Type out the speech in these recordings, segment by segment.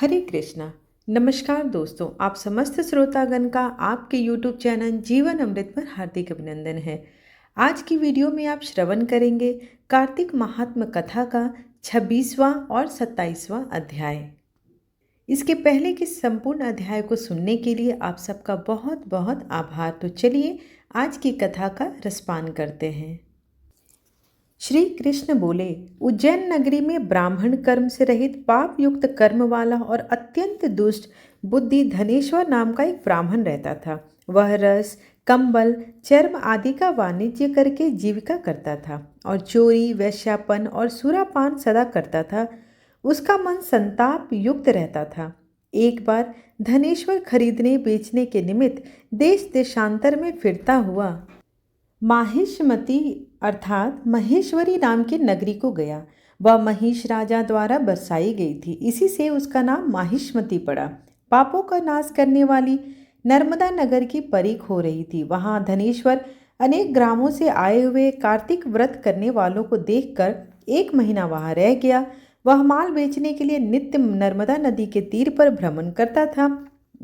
हरे कृष्णा। नमस्कार दोस्तों, आप समस्त श्रोतागण का आपके YouTube चैनल जीवन अमृत पर हार्दिक अभिनंदन है। आज की वीडियो में आप श्रवण करेंगे कार्तिक महात्म कथा का 26वां और 27वां अध्याय। इसके पहले के संपूर्ण अध्याय को सुनने के लिए आप सबका बहुत बहुत आभार। तो चलिए आज की कथा का रसपान करते हैं। श्री कृष्ण बोले, उज्जैन नगरी में ब्राह्मण कर्म से रहित पाप युक्त कर्म वाला और अत्यंत दुष्ट बुद्धि धनेश्वर नाम का एक ब्राह्मण रहता था। वह रस, कंबल, चर्म आदि का वाणिज्य करके जीविका करता था और चोरी, वैश्यापन और सुरापान सदा करता था। उसका मन संताप युक्त रहता था। एक बार धनेश्वर खरीदने बेचने के निमित्त देश देशांतर में फिरता हुआ माहिष्मती अर्थात महेश्वरी नाम की नगरी को गया। वह महिष राजा द्वारा बसाई गई थी, इसी से उसका नाम माहिष्मती पड़ा। पापों का नाश करने वाली नर्मदा नगर की परीख हो रही थी। वहां धनेश्वर अनेक ग्रामों से आए हुए कार्तिक व्रत करने वालों को देखकर 1 महीना वहां रह गया। वह माल बेचने के लिए नित्य नर्मदा नदी के तीर पर भ्रमण करता था।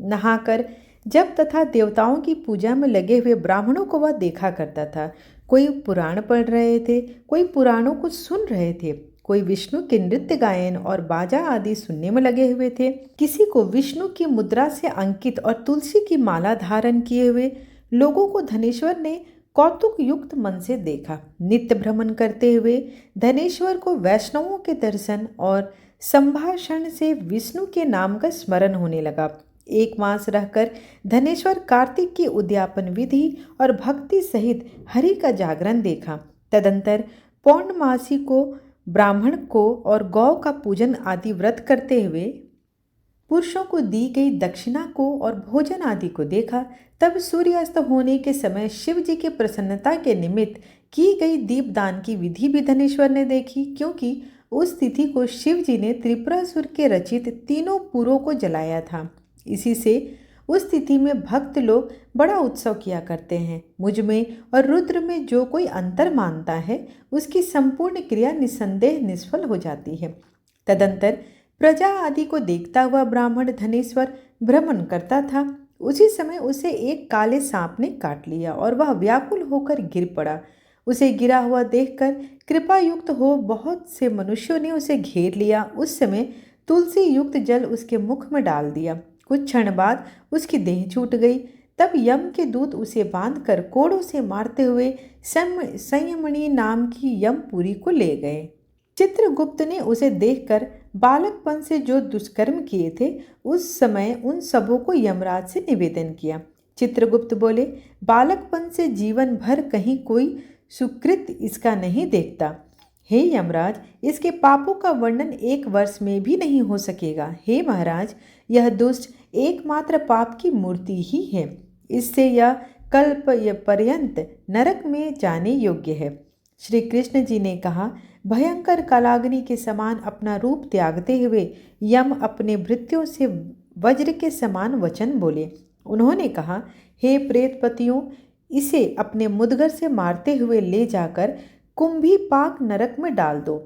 नहाकर जप तथा देवताओं की पूजा में लगे हुए ब्राह्मणों को वह देखा करता था। कोई पुराण पढ़ रहे थे, कोई पुराणों को सुन रहे थे, कोई विष्णु के नृत्य गायन और बाजा आदि सुनने में लगे हुए थे। किसी को विष्णु की मुद्रा से अंकित और तुलसी की माला धारण किए हुए लोगों को धनेश्वर ने कौतुक युक्त मन से देखा। नित्य भ्रमण करते हुए धनेश्वर को वैष्णवों के दर्शन और संभाषण से विष्णु के नाम का स्मरण होने लगा। 1 मास रहकर धनेश्वर कार्तिक की उद्यापन विधि और भक्ति सहित हरि का जागरण देखा। तदंतर पौर्णमासी को ब्राह्मण को और गौ का पूजन आदि व्रत करते हुए पुरुषों को दी गई दक्षिणा को और भोजन आदि को देखा। तब सूर्यास्त होने के समय शिव जी की प्रसन्नता के निमित्त की गई दीपदान की विधि भी धनेश्वर ने देखी, क्योंकि उस तिथि को शिव जी ने त्रिपुरासुर के रचित तीनों पुरों को जलाया था। इसी से उस तिथि में भक्त लोग बड़ा उत्सव किया करते हैं। मुझ में और रुद्र में जो कोई अंतर मानता है, उसकी संपूर्ण क्रिया निसंदेह निष्फल हो जाती है। तदंतर प्रजा आदि को देखता हुआ ब्राह्मण धनेश्वर भ्रमण करता था। उसी समय उसे एक काले सांप ने काट लिया और वह व्याकुल होकर गिर पड़ा। उसे गिरा हुआ देखकर कृपा युक्त हो बहुत से मनुष्यों ने उसे घेर लिया। उस समय तुलसी युक्त जल उसके मुख में डाल दिया। कुछ क्षण बाद उसकी देह छूट गई। तब यम के दूत उसे बांधकर कोड़ों से मारते हुए संयमणी नाम की यमपुरी को ले गए। चित्रगुप्त ने उसे देखकर बालकपन से जो दुष्कर्म किए थे, उस समय उन सबों को यमराज से निवेदन किया। चित्रगुप्त बोले, बालकपन से जीवन भर कहीं कोई सुकृत इसका नहीं देखता। हे यमराज, इसके पापों का वर्णन 1 वर्ष में भी नहीं हो सकेगा। हे महाराज, यह दुष्ट एकमात्र पाप की मूर्ति ही है। इससे यह कल्प पर्यंत नरक में जाने योग्य है। श्री कृष्ण जी ने कहा, भयंकर कालाग्नि के समान अपना रूप त्यागते हुए यम अपने भृत्यों से वज्र के समान वचन बोले। उन्होंने कहा, हे प्रेतपतियों, इसे अपने मुदगर से मारते हुए ले जाकर कुंभीपाक नरक में डाल दो।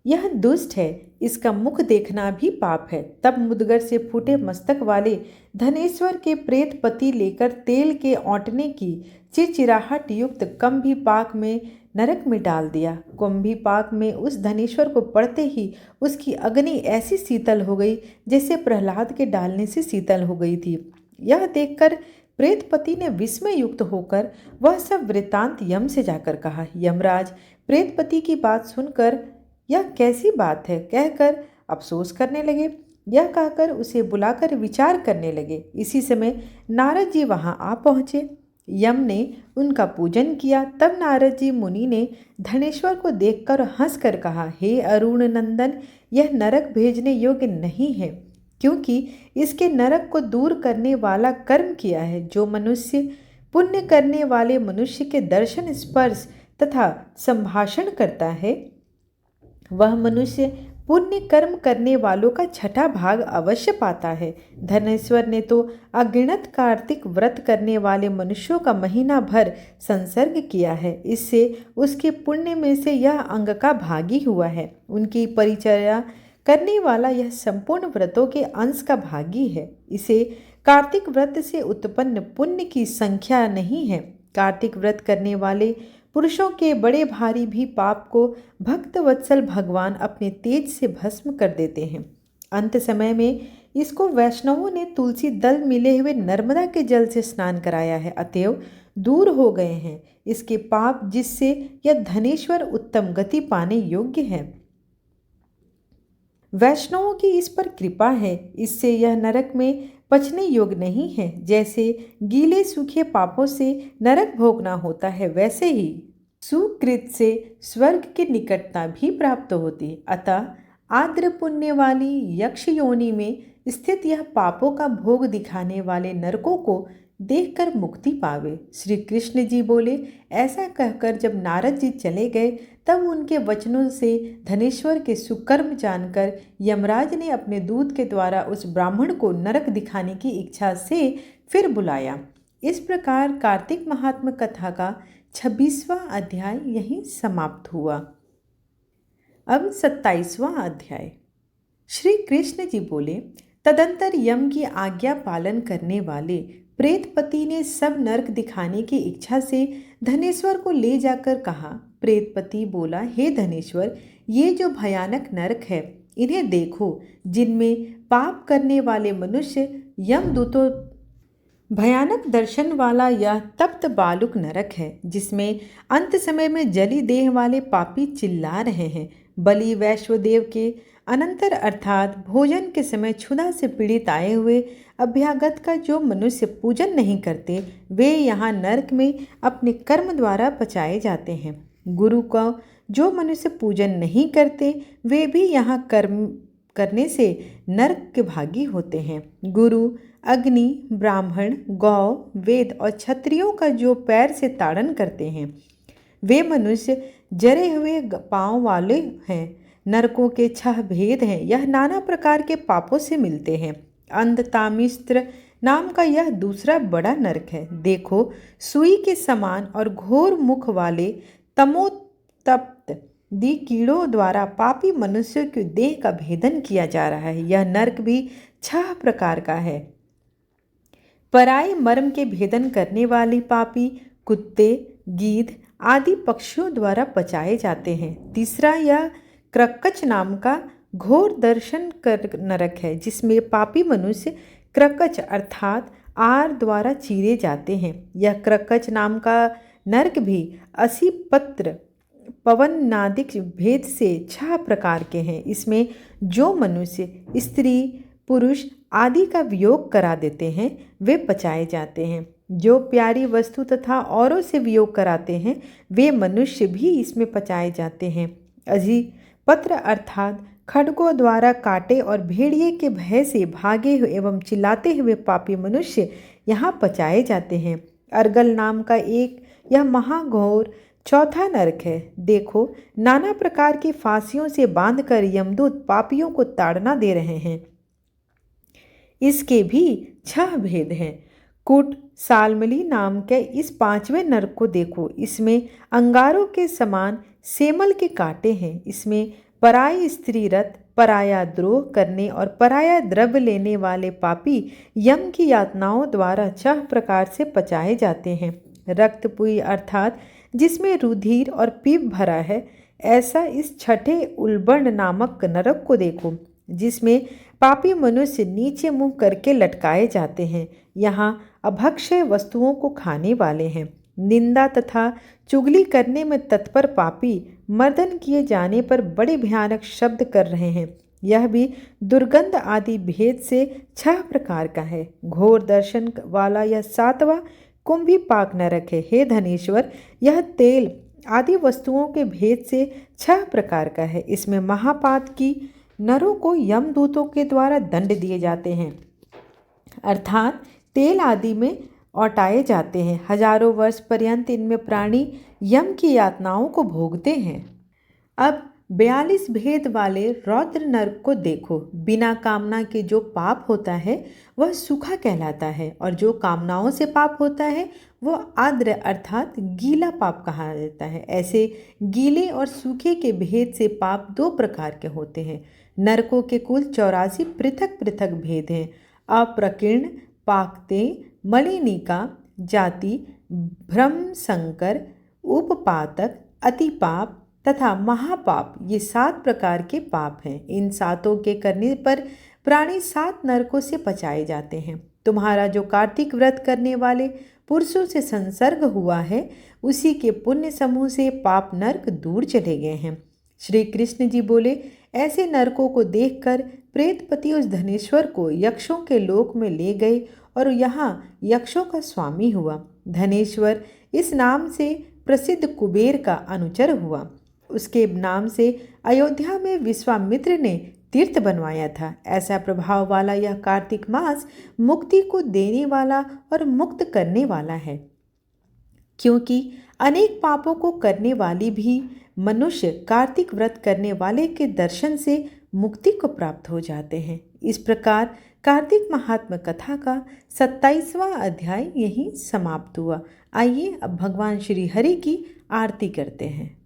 यह दुष्ट है, इसका मुख देखना भी पाप है। तब मुदगर से फूटे मस्तक वाले धनेश्वर के प्रेतपति लेकर तेल के औंटने की चिरचिराहट युक्त कुंभीपाक में नरक में डाल दिया। कुंभीपाक में उस धनेश्वर को पड़ते ही उसकी अग्नि ऐसी शीतल हो गई जैसे प्रहलाद के डालने से शीतल हो गई थी। यह देखकर प्रेतपति ने विस्मय युक्त होकर वह सब वृत्तांत यम से जाकर कहा। यमराज प्रेतपति की बात सुनकर यह कैसी बात है कहकर अफसोस करने लगे। यह कहकर उसे बुलाकर विचार करने लगे। इसी समय नारद जी वहां आ पहुंचे। यम ने उनका पूजन किया। तब नारद जी मुनि ने धनेश्वर को देखकर हंसकर कहा, हे अरुण नंदन, यह नरक भेजने योग्य नहीं है, क्योंकि इसके नरक को दूर करने वाला कर्म किया है। जो मनुष्य पुण्य करने वाले मनुष्य के दर्शन, स्पर्श तथा संभाषण करता है, वह मनुष्य पुण्य कर्म करने वालों का 6ठा भाग अवश्य पाता है। धनेश्वर ने तो अगिनत कार्तिक व्रत करने वाले मनुष्यों का महीना भर संसर्ग किया है। इससे उसके पुण्य में से यह अंग का भागी हुआ है। उनकी परिचर्या करने वाला यह संपूर्ण व्रतों के अंश का भागी है। इसे कार्तिक व्रत से उत्पन्न पुण्य की संख्या नहीं है। कार्तिक व्रत करने वाले पुरुषों के बड़े भारी भी पाप को भक्त वत्सल भगवान अपने तेज से भस्म कर देते हैं। अंत समय में इसको वैष्णवों ने तुलसी दल मिले हुए नर्मदा के जल से स्नान कराया है, अतएव दूर हो गए हैं इसके पाप, जिससे यह धनेश्वर उत्तम गति पाने योग्य है। वैष्णवों की इस पर कृपा है, इससे यह नरक में पचने योग्य नहीं है। जैसे गीले सूखे पापों से नरक भोगना होता है, वैसे ही सुकृत से स्वर्ग की निकटता भी प्राप्त होती है। अतः आर्द्र पुण्य वाली यक्ष योनि में स्थित यह पापों का भोग दिखाने वाले नरकों को देखकर मुक्ति पावे। श्री कृष्ण जी बोले। ऐसा कहकर जब नारद जी चले गए, तब उनके वचनों से धनेश्वर के सुकर्म जानकर यमराज ने अपने दूत के द्वारा उस ब्राह्मण को नरक दिखाने की इच्छा से फिर बुलाया। इस प्रकार कार्तिक महात्म कथा का 26वां अध्याय यहीं समाप्त हुआ। अब 27वां अध्याय। श्री कृष्ण जी बोले, तदंतर यम की आज्ञा पालन करने वाले प्रेतपति ने सब नरक दिखाने की इच्छा से धनेश्वर को ले जाकर कहा। प्रेतपति बोला, हे धनेश्वर, ये जो भयानक नरक है, इन्हें देखो, जिनमें पाप करने वाले मनुष्य यमदूतों भयानक दर्शन वाला यह तप्त बालुक नरक है, जिसमें अंत समय में जली देह वाले पापी चिल्ला रहे हैं। बलि वैश्वदेव के अनंतर अर्थात भोजन के समय क्षुधा से पीड़ित आए हुए अभ्यागत का जो मनुष्य पूजन नहीं करते, वे यहाँ नरक में अपने कर्म द्वारा पचाए जाते हैं। गुरु का जो मनुष्य पूजन नहीं करते, वे भी यहाँ कर्म करने से नरक के भागी होते हैं। गुरु, अग्नि, ब्राह्मण, गौ, वेद और क्षत्रियों का जो पैर से ताड़न करते हैं, वे मनुष्य जरे हुए पांव वाले हैं। नरकों के 6 भेद हैं, यह नाना प्रकार के पापों से मिलते हैं। अंधतामिस्त्र नाम का यह दूसरा बड़ा नरक है। देखो, सुई के समान और घोर मुख वाले तमोतप्त दी कीड़ों द्वारा पापी मनुष्य के देह का भेदन किया जा रहा है। यह नरक भी 6 प्रकार का है। पराई मर्म के भेदन करने वाली पापी कुत्ते, गीध आदि पक्षियों द्वारा पचाए जाते हैं। तीसरा यह क्रकच नाम का घोर दर्शन कर नरक है, जिसमें पापी मनुष्य क्रकच अर्थात आर द्वारा चीरे जाते हैं। यह क्रकच नाम का नरक भी 80 पत्र पवन नादिक भेद से 6 प्रकार के हैं। इसमें जो मनुष्य स्त्री, पुरुष आदि का वियोग करा देते हैं, वे पचाए जाते हैं। जो प्यारी वस्तु तथा औरों से वियोग कराते हैं, वे मनुष्य भी इसमें पचाए जाते हैं। अजी पत्र अर्थात खड्गों द्वारा काटे और भेड़िए के भय से भागे हुए एवं चिल्लाते हुए पापी मनुष्य यहाँ पचाए जाते हैं। अर्गल नाम का एक यह महाघोर चौथा नरक है। देखो, नाना प्रकार की फांसियों से बांधकर यमदूत पापियों को ताड़ना दे रहे हैं। इसके भी 6 भेद हैं। कुट सालमली नाम के इस 5वें नरक को देखो, इसमें अंगारों के समान सेमल के कांटे हैं। इसमें पराई स्त्री रथ, पराया द्रोह करने और पराया द्रव्य लेने वाले पापी यम की यातनाओं द्वारा 6 प्रकार से पचाए जाते हैं। रक्तपुई अर्थात जिसमें रुधिर और पीप भरा है, ऐसा इस 6ठे उल्बण नामक नरक को देखो, जिसमें पापी मनुष्य नीचे मुंह करके लटकाए जाते हैं। यहाँ अभक्ष्य वस्तुओं को खाने वाले हैं। निंदा तथा चुगली करने में तत्पर पापी मर्दन किए जाने पर बड़े भयानक शब्द कर रहे हैं। यह भी दुर्गंध आदि भेद से 6 प्रकार का है। घोर दर्शन वाला यह 7वां कुंभी पाक नरक है। हे धनेश्वर, यह तेल आदि वस्तुओं के भेद से 6 प्रकार का है। इसमें महापात की नरों को यमदूतों के द्वारा दंड दिए जाते हैं, अर्थात तेल आदि में औटाए जाते हैं। हजारों वर्ष पर्यंत इनमें प्राणी यम की यातनाओं को भोगते हैं। अब 42 भेद वाले रौद्र नरक को देखो। बिना कामना के जो पाप होता है वह सूखा कहलाता है, और जो कामनाओं से पाप होता है वह आर्द्र अर्थात गीला पाप कहा जाता है। ऐसे गीले और सूखे के भेद से पाप 2 प्रकार के होते हैं। नरकों के कुल 84 पृथक पृथक भेद हैं। अप्रकीर्ण, पाक्ते, मलिनिका, जाति, भ्रमशंकर, उपपातक, अतिपाप तथा महापाप, ये 7 प्रकार के पाप हैं। इन सातों के करने पर प्राणी 7 नरकों से बचाए जाते हैं। तुम्हारा जो कार्तिक व्रत करने वाले पुरुषों से संसर्ग हुआ है, उसी के पुण्य समूह से पाप नरक दूर चले गए हैं। श्री कृष्ण जी बोले, ऐसे नरकों को देखकर प्रेतपति उस धनेश्वर को यक्षों के लोक में ले गए और यहाँ यक्षों का स्वामी हुआ। धनेश्वर इस नाम से प्रसिद्ध कुबेर का अनुचर हुआ। उसके नाम से अयोध्या में विश्वामित्र ने तीर्थ बनवाया था। ऐसा प्रभाव वाला यह कार्तिक मास मुक्ति को देने वाला और मुक्त करने वाला है, क्योंकि अनेक पापों को करने वाली भी मनुष्य कार्तिक व्रत करने वाले के दर्शन से मुक्ति को प्राप्त हो जाते हैं। इस प्रकार कार्तिक महात्म कथा का 27वां अध्याय यहीं समाप्त हुआ। आइए अब भगवान श्री हरि की आरती करते हैं।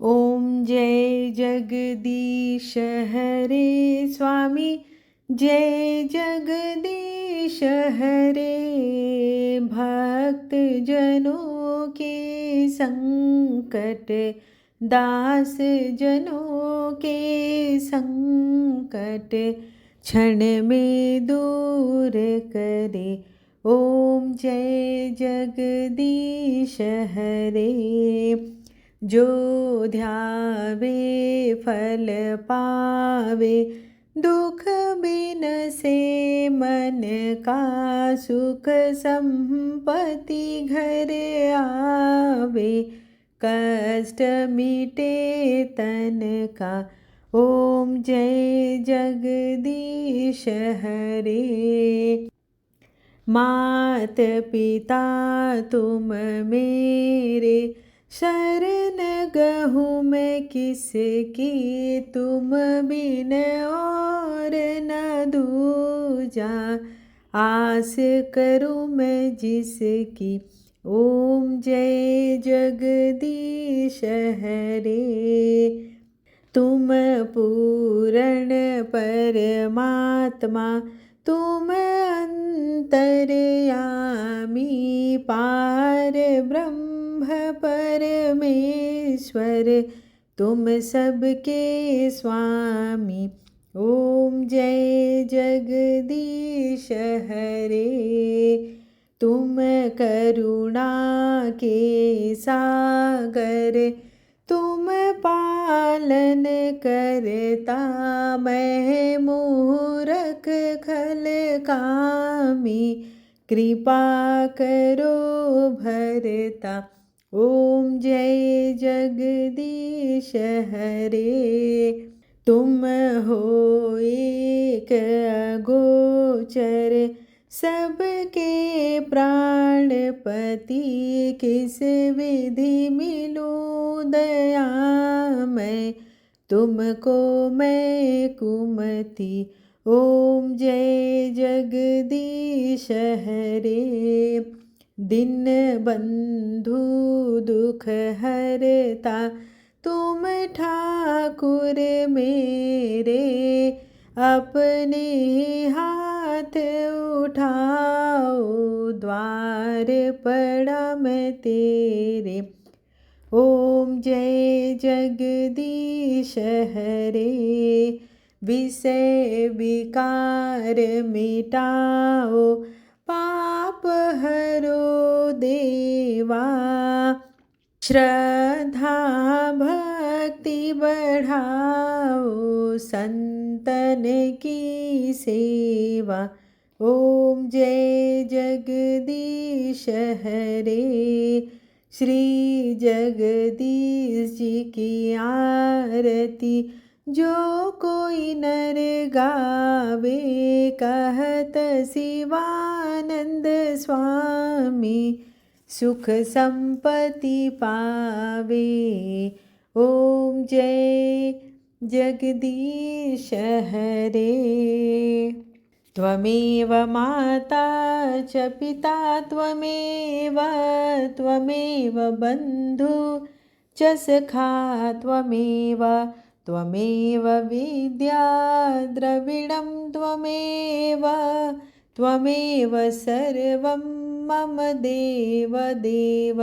ओम जय जगदीश हरे स्वामी, जय जगदीश हरे। भक्त जनों के संकट, दास जनों के संकट, क्षण में दूर करे। ओम जय जगदीश हरे। जो ध्यावे फल पावे, दुख बिन से मन का सुख संपत्ति घर आवे। कष्ट मिटे तन का, ओम जय जगदीश हरे। मात पिता तुम मेरे, शरण गहूँ मैं किसकी, तुम बिन और न दूजा। आस करूँ मैं जिसकी, ओम जय जगदीश हरे। तुम पूर्ण परमात्मा, तुम अंतर्यामी, पार ब्रह्म परमेश्वर, तुम सबके स्वामी। ओम जय जगदीश हरे। तुम करुणा के सागर, तुम पालन करता, मैं मूरख खल कामी। कृपा करो भरता, ओम जय जगदीश हरे। तुम हो एक अगोचर, सबके प्राणपति, किस विधि मिलूं दया मैं, तुमको मैं कुमति। ओम जय जगदीश हरे। दिन बंधु दुख हरता, तुम ठाकुर मेरे, अपने हाथ उठाओ, द्वार पड़ा मैं तेरे। ओम जय जगदीश हरे। विषय विकार मिटाओ, पाप हरो देवा। श्रद्धा भक्ति बढ़ाओ, संतन की सेवा। ओम जय जगदीश हरे। श्री जगदीश जी की आरती, जो कोई नर गावे, कहत शिवानंद स्वामी, सुख संपत्ति पावे। ओम जय जगदीश हरे। त्वमेव माता च पिता, त्वमेव बन्धु च सखा, त्वमेव त्वमेव विद्या द्रविडं त्वमेव त्वमेव सर्वं मम देव देव।